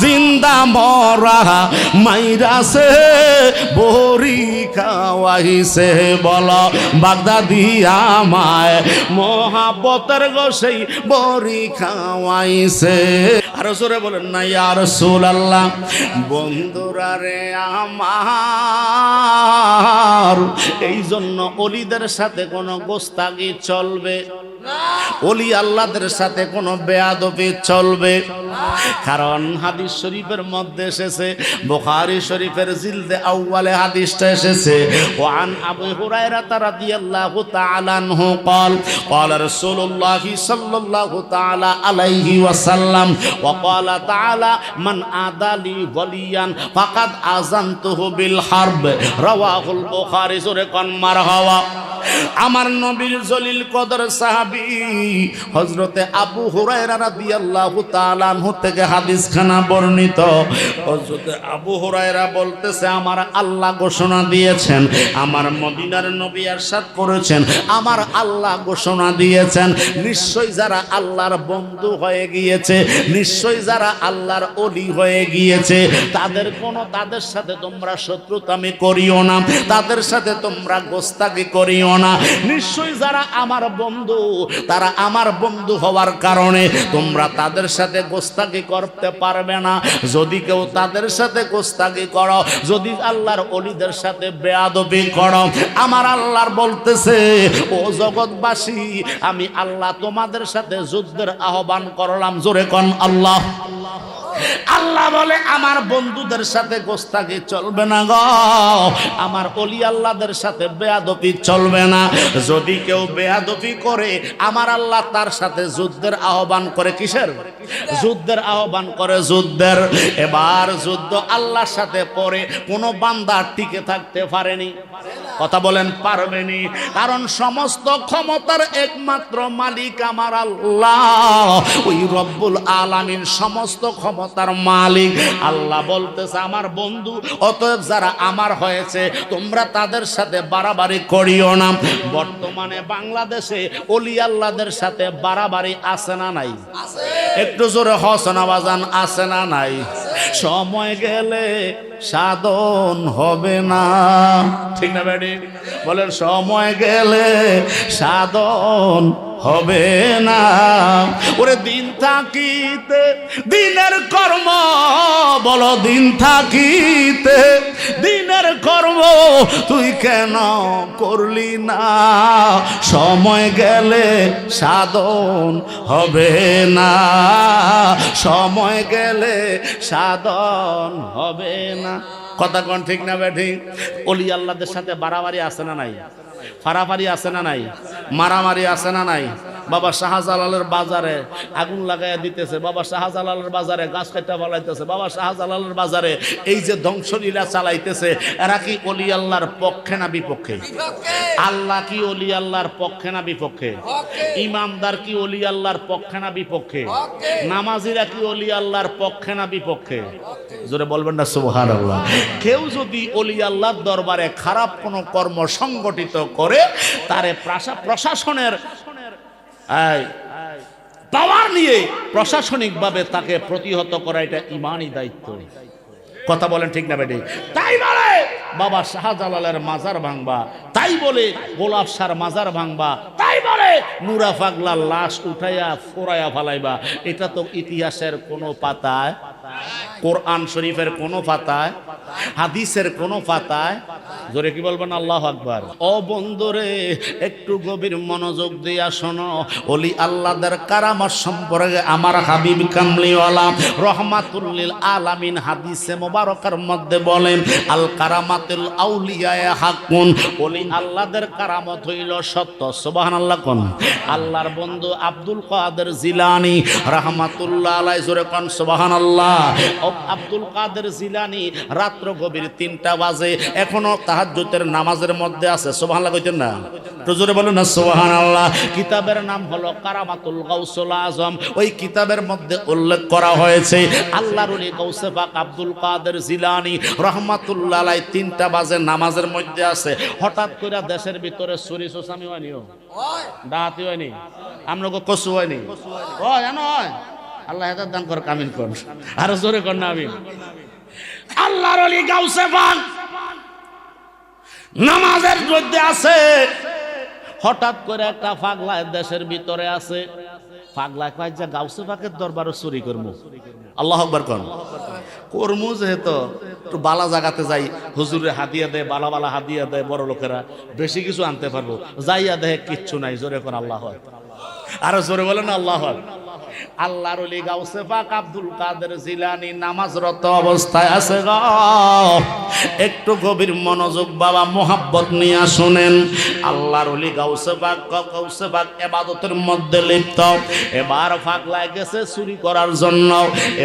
S1: জিন্দা মরা মাইরাছে বড়ি খাওয়াইছে, বলো বাগদাদি আমায় মোহাব্বতের গোসাই বড়ি খাওয়াইছে। আরো জোরে বলেন না ইয়া রাসূলুল্লাহ। বন্ধুরা রে আমার, এই জন্য ওলিদের সাথে কোনো গোস্তাগি চলবে না, ওলি আল্লাহদের সাথে কোনো বেয়াদবি চলবে। কারণ হাদিস শরীফের মধ্যে এসেছে, বুখারী শরীফের জিলদে আউয়ালে হাদিসটা এসেছে, ওয়ান আবু হুরায়রা রাদিয়াল্লাহু তাআলা আনহু قال قال رسول الله صلى الله تعالى عليه وسلم وقال تعالى من عادى لي وليا فقد آذنته بالحرب رواه البخاري। জোরে কোন মারহাবা? আমার নবীর জলিল কদর সাহাবী হযরতে আবু হুরায়রা রাদিয়াল্লাহু তাআলা আনহু থেকে হাদিসখানা বর্ণিত। হযরতে আবু হুরায়রা বলতেছে আমার আল্লাহ ঘোষণা দিয়েছেন, আমার মদিনার নবী ইরশাদ করেছেন, আমার আল্লাহ ঘোষণা দিয়েছেন নিশ্চয়ই যারা আল্লাহর বন্ধু হয়ে গিয়েছে, নিশ্চয়ই যারা আল্লাহর ওলি হয়ে গিয়েছে, তাদের সাথে তোমরা শত্রুতামি করিও না, তাদের সাথে তোমরা গোস্তাকি করিও না। নিশ্চয়ই যারা আমার বন্ধু, তারা আমার বন্ধু হওয়ার কারণে তোমরা তাদের সাথে গোস্তাকি করতে পারবে না। যদি কেউ তাদের সাথে গোস্তাকি করো, যদি আল্লাহর ওলিদের সাথে বেয়াদবি করো, আমার আল্লাহর বলতেছে ও জগৎবাসী, আমি আল্লাহ তোমাদের সাথে যুদ্ধের আহ্বান করলাম। জোরে কোন আল্লাহ। আল্লাহ বলে আমার বন্ধুদের সাথে গোস্তাকি চলবে না গো, আমার ওলি আল্লাহদের সাথে বেয়াদবি চলবে না। যদি কেউ বেয়াদবি করে আমার আল্লাহ তার সাথে যুদ্ধের আহ্বান করে। কিসের যুদ্ধের আহ্বান করে? যুদ্ধের। এবার যুদ্ধ আল্লাহর সাথে পরে কোন বান্দা টিকে থাকতে পারেনি। কথা বলেন পারবেনি? কারণ সমস্ত ক্ষমতার একমাত্র মালিক আমার আল্লাহ, ওই রব্বুল আলামিন সমস্ত ক্ষমতার মালিক। আল্লাহ বলতেছে আমার বন্ধু, অতএব যারা আমার হয়েছে তোমরা তাদের সাথে বাড়াবাড়ি করিও না। বর্তমানে বাংলাদেশে ওলি আল্লাহদের সাথে বাড়াবাড়ি আছে না নাই? একটু জোরে হসনা বাজান, আছে না নাই? সময় গেলে সাধন হবে না, ঠিক না বেডি? বলেন সময় গেলে সাধন হবে না। ওরে দিন থাকিতে দিনের কর্ম, বলো দিন থাকিতে দিনের কর্ম তুই কেন করলি না? সময় গেলে সাধন হবে না, সময় গেলে সাধন হবে না। কথা কোন ঠিক না বেঠিক? ওলি আল্লাহদের সাথে বাড়াবাড়ি আছে না নাই? ফারাফারি আছে না নাই? মারামারি আছে না নাই? বাবা শাহজালালের বাজারে আগুন লাগাইয়া দিতেছে, বাবা শাহজালালের বাজারে গাছ কাটা ফলাইতেছে, বাবা শাহজালালের বাজারে এই যে ধ্বংসলীলা চালাইতেছে, এরা কি ওলি আল্লাহর পক্ষে না বিপক্ষে? আল্লাহ কি ওলি আল্লাহর পক্ষে না বিপক্ষে? ইমামদার কি ওলি আল্লাহর পক্ষে না বিপক্ষে? নামাজিরা কি ওলি আল্লাহর পক্ষে না বিপক্ষে? জোরে বলবেন না সুবহানাল্লাহ। কেউ যদি ওলি আল্লাহর দরবারে খারাপ কোনো কর্ম সংগঠিত করে, তারে প্রশাসনের পাওয়ার নিয়ে প্রশাসনিকভাবে তাকে প্রতিহত করা, এটা ইমানি দায়িত্ব। কথা বলেন ঠিক না বেটি? তাই বলে বাবা শাহজালালের মাজার ভাঙবা, তাই বলে গোলাপ শাহর মাজার ভাঙবা, তাই নুরা পাগলার লাশ উঠাইয়া ফোরাইয়া ফালাইবা, এটা তো ইতিহাসের কোনো পাতায়, কোরআন শরীফের কোনো পাতায়, হাদিসের কোনো পাতায়, জোরে কি বলবেন আল্লাহু আকবার। ও বন্ধুরে, একটু গভীর মনোযোগ দিয়া শোনো, ওলি আল্লাহদের কারামত সম্পর্কে আমার হাবিব কামলিওয়ালা রহমাতুল লিল আলামিন হাদিসে মোবারকার মধ্যে বলেন, আল কারামাতুল আউলিয়া হাক্কুন, ওলি আল্লাহদের কারামত হইল সত্য। সুবহানাল্লাহ কোন। আল্লাহর বন্ধু আব্দুল কাদের জিলানী রাহমাতুল্লাহ আলাইহি, জোরে কোন সুবহানাল্লাহ। আব্দুল কাদের জিলানী রাত্র গভীর 3টা বাজে এখনো তাহাজ্জুদের নামাজের মধ্যে আছে। সুবহানাল্লাহ কইতেন না? তো জোরে বলুন না সুবহানাল্লাহ। কিতাবের নাম হলো কারামাতুল গাউসুল আজম। ওই কিতাবের মধ্যে উল্লেখ করা হয়েছে আল্লাহর ওলি গাউসে পাক আব্দুল কাদের জিলানী রাহমাতুল্লাহ আলাইহি 3টা বাজে নামাজের মধ্যে আছে। হঠাৎ করে দেশের ভিতরে চুরি সোসামি হয়নি, ডাকাতি হয়নি, আমনগো কসু হয়নি, হয় জানো হয়। আল্লাহ হেদায়েত দান কর, কামিন কর, আর জোরে কর না আমিন। আল্লাহর ওলি গাউসে পাক নামাজের মধ্যে আছে, হঠাৎ করে একটা পাগলা দেশের ভিতরে আছে। পাগলা কয় যে গাউসে পাকের দরবারে চুরি করবো। আল্লাহু আকবার কোন। করমু যেহেতু একটু বালা জায়গাতে যাই, হুজুরে হাদিয়া দেয়, বালা বালা হাদিয়া দেয়, বড় লোকেরা বেশি কিছু আনতে পারবো, যাইয়া দেয় কিচ্ছু নাই। জোরে কোন আল্লাহু আকবার, আর জোরে বলেন আল্লাহু আকবার। আল্লাহর ওলি গাউসে পাক আব্দুল কাদের জিলানী নামাজরত অবস্থায় আছে গো। একটু গভীর মনোযোগ বাবা, মোহাব্বত নিয়ে শুনেন। আল্লাহর ওলি গাউসে পাক ইবাদতের মধ্যে লিপ্ত। এবার পাগলা গেছে চুরি করার জন্য।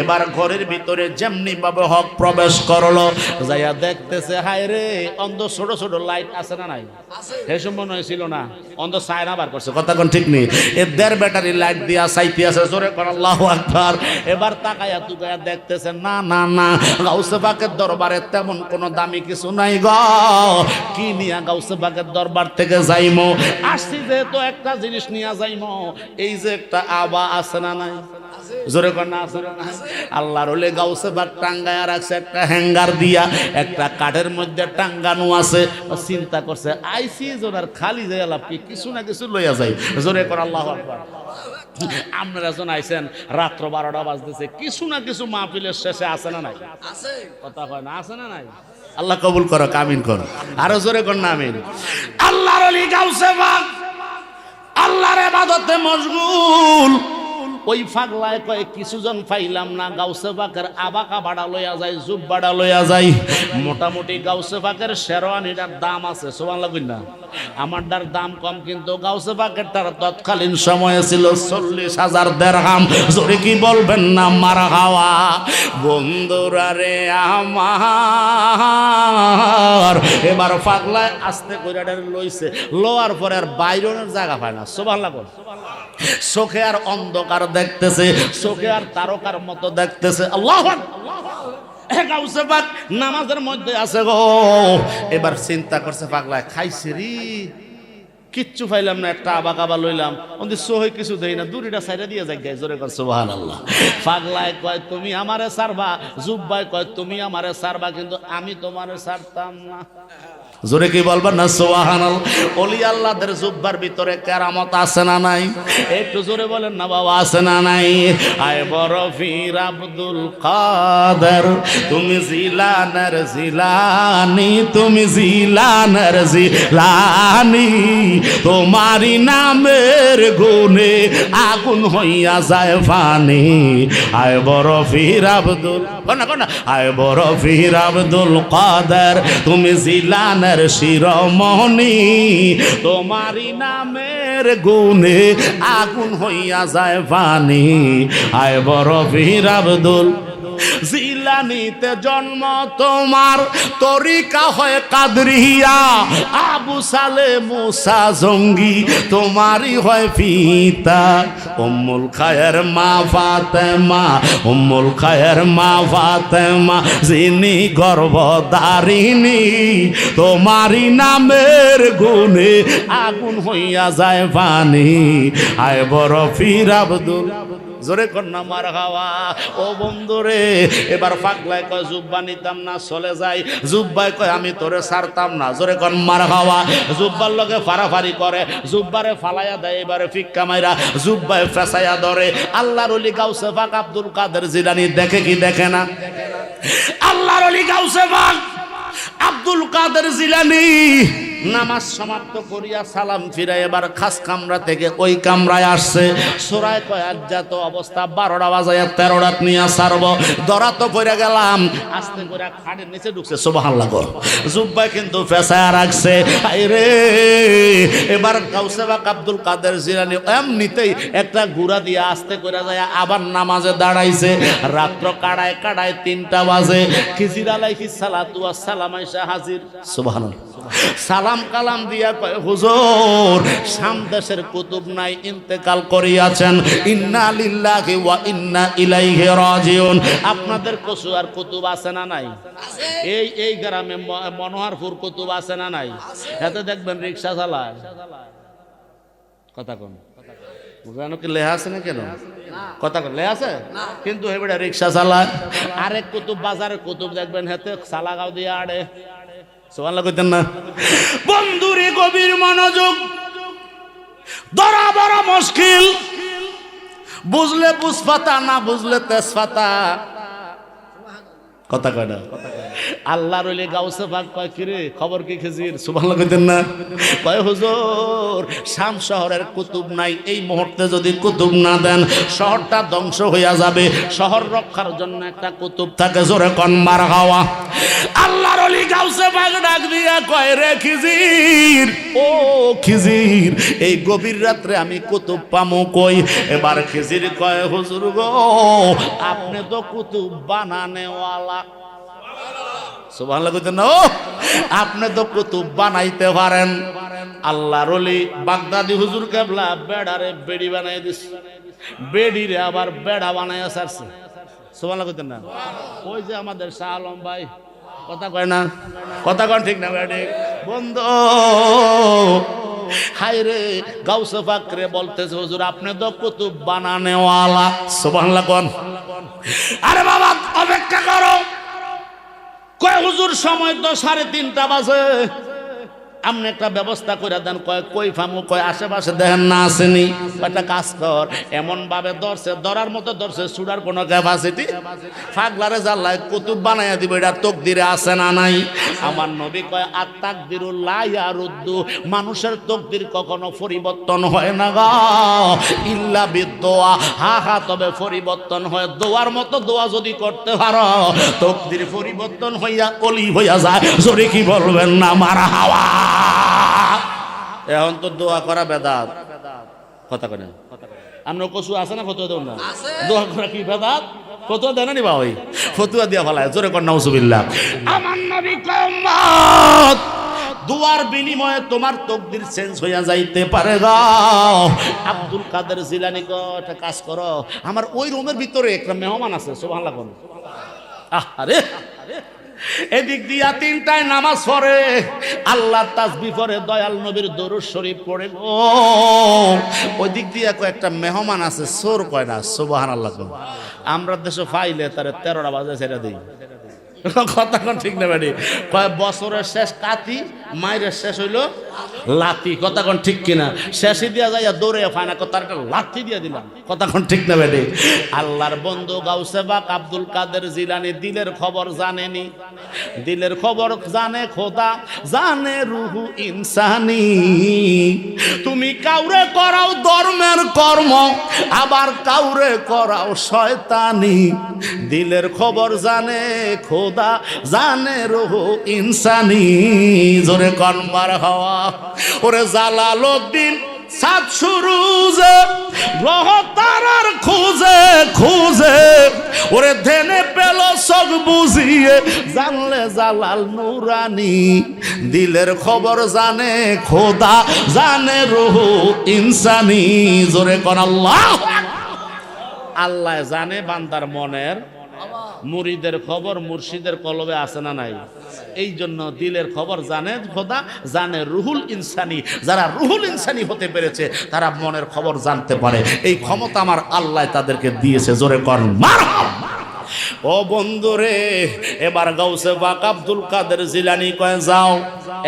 S1: এবার ঘরের ভিতরে যেমনি ভাবে হক প্রবেশ করলো, যাইয়া দেখতেছে হায় রে, অন্ধ ছোট ছোট লাইট আছে না নাই? সে সময় নয় ছিল না, অন্ধ সায়না বার করছে, কথা কোন ঠিক নেই। এ 1.5 ব্যাটারি লাইট দিয়া সাইতে আছে, জোরে কোন আল্লাহু আকবার। এবার তাকায়া তুকায়া দেখতেছে না না না, গাউসে পাকের দরবারে তেমন কোনো দামি কিছু নাই গো। কি নিয়া গাউসে পাকের দরবার থেকে যাইমো? আসছি যেহেতু একটা জিনিস নিয়া যাইমো, এই যে একটা আবা আছে না নাই? জোরে কোন না আছে না? আল্লাহর ওলি গাউসে পাক টাঙ্গায়া রাখছে একটা হ্যাঙ্গার দিয়া, একটা কাঠের মধ্যে টাঙ্গানো আছে। চিন্তা করছে আইসি জোনার খালি যাই লাভ কি, কিছু না কিছু লইয়া যাই। জোরে কোন আল্লাহু আকবার। আপনারা যখন আইছেন রাত্র 12টা বাজতেছে, কিছু না কিছু মাহফিলের শেষে আছে না নাই? কথা কয় না, আছে না নাই? আল্লাহ কবুল করো, আমিন করো, আরো জোরে কর না আমিন। আল্লাহর ওলি গাউসে পাক আল্লাহর ইবাদতে মশগুল। ওই পাগলায় কয় কিছুজন পাইলাম না, গাউসে পাকের আবাকা বাড়া লইয়া যায়, জুব বাড়া লইয়া যায়। মোটামুটি গাউসে পাকের শেরওয়ানিটার দাম আছে, সুবহানাল্লাহ কই না? আমারটার দাম কম, কিন্তু গাউসে পাকের তার তৎকালীন সময়ে ছিল 40,000 দিরহাম। জোরে কি বলবেন না মারহাবা? বন্ধুরা রে আমার, এবার পাগলায় আস্তে করে লইছে, লোয়ার পরে আর বাইরনের জায়গা পায় না। সুবহানাল্লাহ বল। চোখে আর অন্ধকার দেখতেছে, চোখে আর তারকার মতো দেখতেছে। আল্লাহু আকবার। গাউসে পাক নামাজের মধ্যে আছে গো। এবার চিন্তা করছে পাগলা, খাইছে রে, কিচ্ছু পাইলাম না, একটা আবা কাবা লইলাম, ওদের সোহে কিছু দেই না, দুরিটা সাইডে দিয়ে যাই। জোরে কর সুবহানাল্লাহ। পাগলায় কয় তুমি আমারে ছাড়বা, জুব্বাই কয় তুমি আমারে ছাড়বা, কিন্তু আমি তোমারে ছাড়তাম না। জোরে কি বলবেন না সুবহানাল্লাহ। ওলি আল্লাহদের জুব্বার ভিতরে কেরামত আছে না নাই? একটু জোরে বলেন না বাবা, আছে না নাই? আয় বড় পীর আব্দুল কাদের, তুমি জিলানের জিলানি, তুমি জিলানের জিলানি, তোমারি নামের গুণে আগুন হইয়া যায় পানি। আয় বড় পীর আব্দুল, আয় বড় পীর আব্দুল কাদের, তুমি জিলানের শিরোমণি, তোমারি নামের গুণে আগুন হইয়া যায় পানি। আয় বড় পীর আব্দুল জিলানিতে জন্ম তোমার, তরিকা হয় কাদরিয়া, আবু সালে মুসা জঙ্গি তোমারই হয় পিতা। উম্মুল খায়ের মা ফাতেমা, উম্মুল খায়ের মা ফাতেমা, যিনি গর্ভধারিণী, তোমারই নামের গুণে আগুন হইয়া যায় পানি। আয় বড় পীর আব্দুল জোরে কর না মারহাবা। ও বন্ধু রে, এবার পাগলায় কয় জুব্বা নিতাম না, চলে যাই। জুব্বাই কয় আমি তোরে ছাড়তাম না, জোরে কর মারহাবা। জুব্বার লগে ফাড়াফাড়ি করে, জুব্বারে ফালাইয়া দেয়, এবারে ফিক্কা মাইরা জুব্বাই ফেসাইয়া ধরে। আল্লাহর ওলি গাউসে পাক আব্দুল কাদের জিলানী দেখে কি দেখে না? আল্লাহর ওলি গাউসে পাক আব্দুল কাদের জিলানী নামাজ সমাপ্ত করিয়া সালাম ফিরে এবার খাস কামরা থেকে ওই কামরায় আসছে। সোরায় কয় আজ্জাত অবস্থা, 12টা বাজায় 13 রাত নিয়ে সারব, দরা তো পড়ে গেলাম। আস্তে করে খাটের নিচে ঢুকছে, সুবহানাল্লাহ। জুব্বাই কিন্তু ফেসায়া রাখছে। আইরে এবার গাউসে পাক আব্দুল কাদের জিলানী এমনিতেই একটা ঘুরা দিয়ে আস্তে করে যায় আবার নামাজে দাঁড়াইছে। রাত্র কাড়ায় কাড়ায় 3টা বাজে। খিজির আলাইহিস সালাতু ওয়াস সালাম আইসা হাজির, সুবহানাল্লাহ। সালাম কালাম দিয়া কয় হুজুর শাম দেশের কুতুব নাই, ইন্তেকাল করিয়াছেন, ইন্না লিল্লাহি ওয়া ইন্না ইলাইহি রাজিউন। আপনাদের কসুয়ার কুতুব আছে না নাই? এই গ্রামে মনোহরপুর কুতুব আছে না নাই? এতে দেখবেন রিকশা চালায়, কথা কোন জানো কি লেহা আছে না? কেন কথা কোন লেহা আছে, কিন্তু এবারে রিকশা চালায়। আরেক কুতুব বাজারের কুতুব দেখবেন হেতে সালাগাও দিয়ে আড়ে, সুবহানাল্লাহ কইতেন না? বন্ধুরে গভীর মনোযোগ, ধরা বড় মুশকিল। বুঝলে বুঝপাতা, না বুঝলে তেজপাতা, কথা কয় না? আল্লাহর ওলি গাউসে পাক কয় কিরে খবর কি খিজির, সুবহানাল্লাহ কইতেন না? কয় হুজুর শাম শহরের কুতুব নাই, এই মুহূর্তে যদি কুতুব না দেন শহরটা ধ্বংস হইয়া যাবে। শহর রক্ষার জন্য একটা কুতুব থাকে, জোরে কোন মারহাবা। আল্লাহর ওলি গাউসে পাক ডাক দিয়া কয় রে খিজির, ও খিজির এই গভীর রাত্রে আমি কুতুব পামু কই? এবার খিজির কয় হুজুর গো আপনি তো কুতুব বানানেওয়ালা, সুবহানাল্লাহ কইতেন না? ও আপনি তো কুতুব বানাইতে পারেন। আল্লাহর ওলি বাগদাদি হুজুর কেবলা বেড়ারে বেড়ি বানাই দিছে, বেড়িরে আবার বেড়া বানাইয়া ছাড়ছে, সুবহানাল্লাহ কইতেন না? ওই যে আমাদের শাহ আলম ভাই, কথা কয় না? কথা কন ঠিক না বেড়ি বন্ধু? হায় রে গাউসে পাক রে বলতেছে হুজুর আপনি তো কুতুব বানানেওয়ালা, সুবহানাল্লাহ কোন? আরে বাবা অপেক্ষা করো। কয় হুজুর সময় তো 3:30 বাজে, আপনি একটা ব্যবস্থা করে দেন। কয় কই ফামু? কয় আশেপাশে দেখেন না আসেনি? একটা কাজ কর, এমন ভাবে ধরছে, ধরার মতো ধরছে, ছুড়ার কোনো ক্যাপাসিটি, ফাগলারে জাল্লায় কুতুব বানাইয়া দিব, এটা তকদিরে আছে না নাই? আমার নবী কয় আত-তাকদিরুল্লাহ ইয়ারুদ্দু, মানুষের তকদির কখনো পরিবর্তন হয় না গো, ইল্লা বিদোয়া, হা হা তবে পরিবর্তন হয় দোয়ার মতো। দোয়া যদি করতে পারো তকদির পরিবর্তন হইয়া অলি হইয়া যায়, জোরে কি বলবেন না মারহাবা? এখন তো দোয়া করা বেদাত, কথা কয় না? আমরা কসু আছে না ফতুয়া দেন না? দোয়া করা কি বেদাত? ফতুয়া দেন না ভাই, ফতুয়া দিয়া ফেলায়, জোরে কর নাউজুবিল্লাহ। আমার নবী কয় উম্মত দোয়ার বিনিময়ে তোমার তকদির চেঞ্জ হইয়া যাইতে পারে গো। আব্দুল কাদের জিলানী গো একটা কাজ করো, আমার ওই রুমের ভিতরে একটা মেহমান আছে, সুবহানাল্লাহ কোন? আরে এদিক দিয়া 3টায় নামাজ পড়ে, আল্লাহ তাসবিহ পড়ে, দয়াল নবীর দরুদ শরীফ পড়ে গো। ওই দিক দিয়া একটা মেহমান আছে, চোর কয় না, সুবহানাল্লাহ। আমরা দেশে ফাইলে তারে 13টা বাজে ছেড়ে দিই, কথা কোন ঠিক না বেড়ি? কয় বছরের শেষ কাতি, মায়ের শেষ হইল লাতি, কথা কোন ঠিক কিনা? শেষে দিয়া যাইয়া দৌড়ে ফায়না তার একটা লাথি দিয়া দিলাম, কথা কোন ঠিক না বেড়ি? আল্লাহর বন্ধু গাউসে পাক আব্দুল কাদের জিলানী দিলের খবর জানেনি, দিলের খবর জানে খোদা, জানে রুহু ইনসানি। তুমি কাউরে করাও ধর্মের কর্ম, আবার কাউরে করাও শয়তানি, দিলের খবর জানে খোদা, জানে রুহু ইনসানি, জোরে কোন মারহাবা। ওরে জালালউদ্দিন সাত সুরুজে গ্রহ তারার খুঁজে খুঁজে, ওরে ধেনে পেল সব বুঝিয়ে, জানলে জালাল নুরানি, দিলের খবর জানে খোদা, জানে রুহু ইনসানি, জোরে কোন আল্লাহ। আল্লাহ জানে বান্দার মনের মুরিদের খবর মুর্শিদের কলবে আছে না নাই? এই জন্য দিলের খবর জানে খোদা, জানে রুহুল ইনসানি। যারা রুহুল ইনসানি হতে পেরেছে তারা মনের খবর জানতে পারে। এই ক্ষমতা আমার আল্লাহ তাদেরকে দিয়েছে। জোরে কর মারহাবা। ও বন্ধুরে, এবার গাউসে পাক আব্দুল কাদের জিলানী কয় যাও,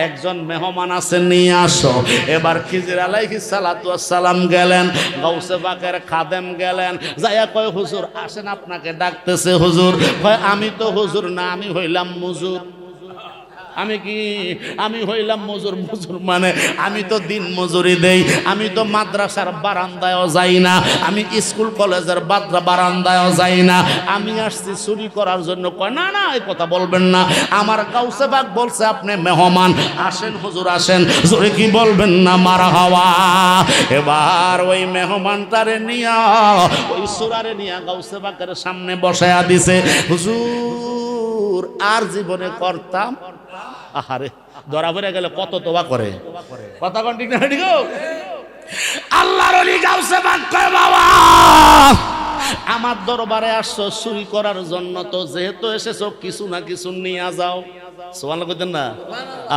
S1: একজন মেহমান আছে নিয়ে আসো। এবার খিজির আলাইহিস সালাতু ওয়াস সালাম গেলেন, গাউসে পাকের খাদেম গেলেন, যাইয়া কয় হুজুর আসেন, আপনাকে ডাকতেছে। হুজুর কয় আমি তো হুজুর না, আমি হইলাম মুজুর। আমি কি? আমি হইলাম মজুর। মজুর মানে আমি তো দিন মজুরি দেই, আমি তো মাদ্রাসার বারান্দায়ও যাই না, আমি স্কুল কলেজের বারান্দায়ও যাই না, আমি আসছি চুরি করার জন্য। কয় না না, এই কথা বলবেন না, আমার গাউসে পাক বলছে আপনি মেহমান, আসেন হুজুর আসেন। জোরে কি বলবেন না মারহাবা। এবার ওই মেহমানটারে নিয়া, ওই সুরারে নিয়া গাউসে পাকের সামনে বসায়া দিছে। হুজুর আর জীবনে করতাম। আহারে, ধরা পড়ে গেলে কত তোবা করে। কথা কোন ঠিক না? ঠিক আল্লাহর ওলি গাউসে পাক কয় বাবা আমার দরবারে আসছো চুরি করার জন্য, তো যেহেতু এসেছো কিছু না কিছু নিয়ে যাও। সুবহানাল্লাহ কইতেন না?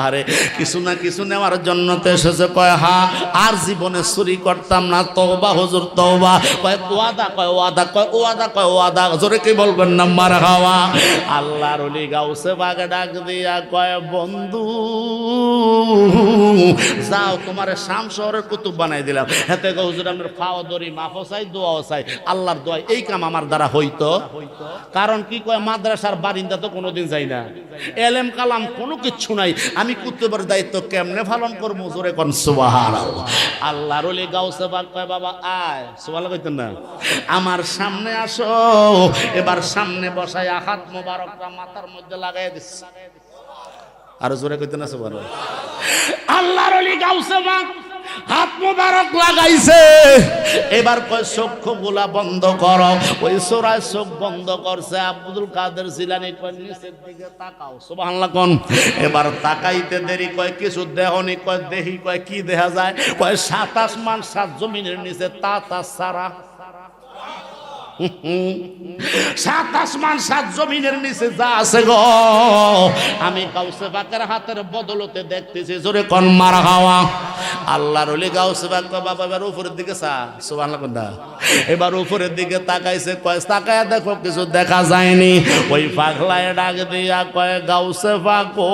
S1: আরে কিছু না কিছু নেওয়ার জন্য তো এসেছে। কয় হ্যাঁ, আর জীবনে চুরি করতাম না। তওবা হুজুর তওবা। কয় ওয়াদা, কয় ওয়াদা, কয় ওয়াদা, কয় ওয়াদা। জোরে কি বলবেন না মারহাবা। আল্লাহর ওলি গাউসে পাক ডাক দিয়া কয় বন্ধু যাও, তোমারে শাম শহরের কুতুব বানাই দিলাম। হেতে গো হুজুর আমার ফাও দরি মাফও চাই, দোয়াও চাই, আল্লাহর দোয়া এই কাম আমার দ্বারা হইতো। কারণ কি কয় মাদ্রাসার বারিন্দা তো কোনোদিন যাই না, এলেম কালাম কোনো কিচ্ছু নাই, আমি কুতুবের দায়িত্ব কেমনে পালন করবো? জোরে কোন সুবহানাল্লাহ। আল্লাহর ওলি গাউসে পাক কয় বাবা আয়, সুবহানাল্লাহ কইতেন না, আমার সামনে আসো। এবার সামনে বসায়া হাত মোবারকটা মাথার মধ্যে লাগাই দিচ্ছে। আর জোরে কইতেন না সুবহানাল্লাহ। আল্লাহর ওলি গাউসে পাক হাত মোবারক লাগাইছে। এবার কয় চক্ষুগুলা বন্ধ করো। ওই সূরায় চোখ বন্ধ করছে। আব্দুল কাদের জিলানী কয় নিচের দিকে তাকাও। সুবহানাল্লাহ কোন। এবার তাকাইতে দেরি, কয় কিছু দেহনি। কয় দেহি। কয় কি দেখা যায়? কয় ৭ আসমান ৭ জমিনের নিচে তাতা সারা। ৭ আসমান ৭ জমিনের নিচে যা আছে গো, আমি গাউসে পাকের হাতের বদলতে দেখতেছি। জোরে কোন মারহাবা। আল্লাহর ওলি গাউসে পাক বাবা এবার উপরের দিকে চা। সুবহানাল্লাহ কোনটা? এবার উপরের দিকে তাকাইছে। কয় তাকায় দেখো, কিছু দেখা যায়নি। ওই পাগলায় ডাক দিয়া কয় গাউসে পাক ও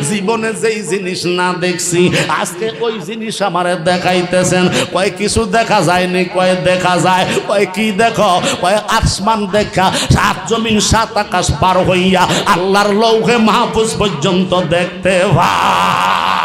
S1: জীবনে যেই জিনিস না দেখছি আজকে ওই জিনিস আমারে দেখাইতেছেন। কয় কিছু দেখা যায়নি। কয় দেখা যায়। কয় কি দেখো? কয় আসমান দেখা ৭ জমিন ৭ আকাশ পার হইয়া আল্লাহর লৌহে মাহফুজ পর্যন্ত দেখতে পায়।